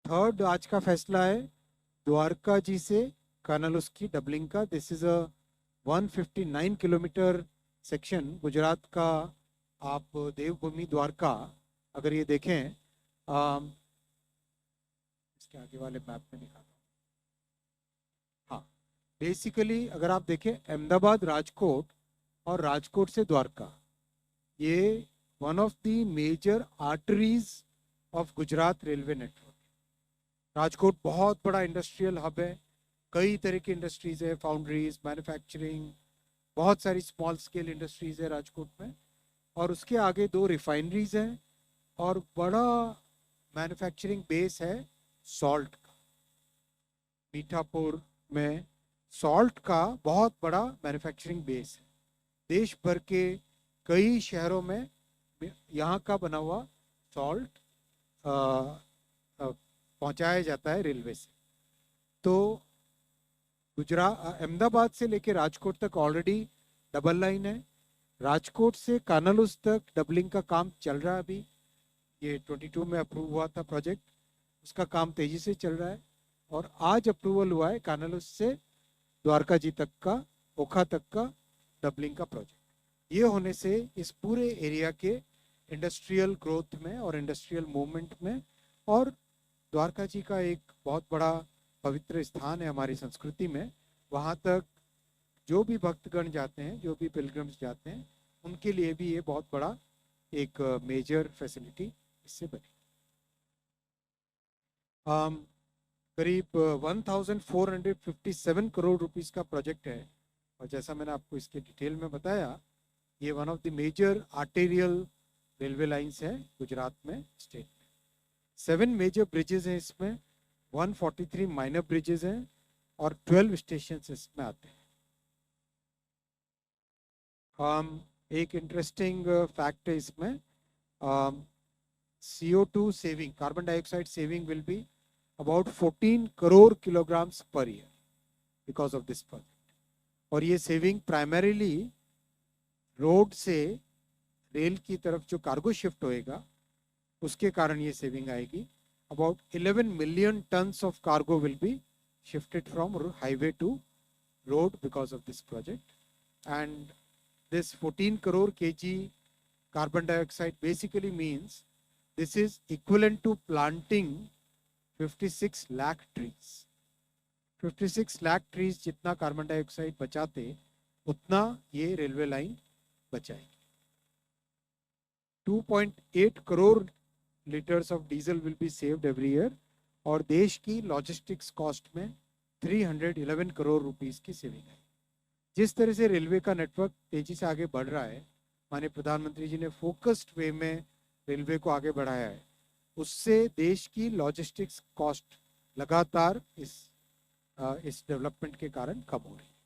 Third आज का फैसला है द्वारका जी से कानालूस की डबलिंग का। This is a 159 kilometre section Gujarat का। आप देवभूमि द्वारका अगर ये देखें, इसके आगे वाले मैप में दिखाता हूँ। हाँ, बेसिकली अगर आप देखें अहमदाबाद राजकोट और राजकोट से द्वारका, ये one of the major arteries of Gujarat railway network. Rajkot बहुत बड़ा इंडस्ट्रियल हब है, कई तरह की इंडस्ट्रीज है, फाउंड्रीज, मैन्युफैक्चरिंग, बहुत सारी स्मॉल स्केल इंडस्ट्रीज है राजकोट में। और उसके आगे 2 रिफाइनरीज हैं और बड़ा मैन्युफैक्चरिंग बेस है सॉल्ट का। मीठापुर में सॉल्ट का बहुत बड़ा मैन्युफैक्चरिंग बेस है। देश भर के कई शहरों में यहाँ का बना हुआ सॉल्ट पहुँचाया जाता है रेलवे से। तो गुजरात अहमदाबाद से लेकर राजकोट तक ऑलरेडी डबल लाइन है। राजकोट से कानालूस तक डबलिंग का काम चल रहा है अभी। ये 22 में अप्रूव हुआ था प्रोजेक्ट, उसका काम तेजी से चल रहा है। और आज अप्रूवल हुआ है कानालूस से द्वारका जी तक का, ओखा तक का डबलिंग का प्रोजेक्ट। ये होने से इस पूरे एरिया के इंडस्ट्रियल ग्रोथ में और इंडस्ट्रियल मूवमेंट में, और द्वारका जी का एक बहुत बड़ा पवित्र स्थान है हमारी संस्कृति में, वहाँ तक जो भी भक्तगण जाते हैं, जो भी पिलग्रिम्स जाते हैं, उनके लिए भी ये बहुत बड़ा एक मेजर फैसिलिटी इससे बनी। करीब 1457 करोड़ रुपीस का प्रोजेक्ट है। और जैसा मैंने आपको इसके डिटेल में बताया, ये one of the major arterial railway lines है गुजरात में, स्टेट में। 7 मेजर ब्रिजेज हैं इसमें, 143 माइनर ब्रिजेज हैं और 12 स्टेशन इसमें आते हैं। एक इंटरेस्टिंग फैक्ट है इसमें, CO2 saving, carbon dioxide saving will be about 14 crore kilograms per year because of this project। और ये सेविंग प्राइमरीली रोड से रेल की तरफ जो कार्गो शिफ्ट होएगा उसके कारण ये सेविंग आएगी। about 11 million tons of cargo will be shifted from highway to road because of this project। and this 14 crore kg carbon dioxide basically means this is equivalent to planting 56 lakh trees. 56 lakh trees जितना carbon dioxide बचाते, उतना ये railway line बचाएगी। 2.8 crore litres of diesel will be saved every year, और देश की logistics cost में 311 crore rupees की सेविंग है। जिस तरह से रेलवे का नेटवर्क तेजी से आगे बढ़ रहा है, माननीय प्रधानमंत्री जी ने फोकस्ड वे में रेलवे को आगे बढ़ाया है, उससे देश की लॉजिस्टिक्स कॉस्ट लगातार इस डेवलपमेंट के कारण कम हो रही है।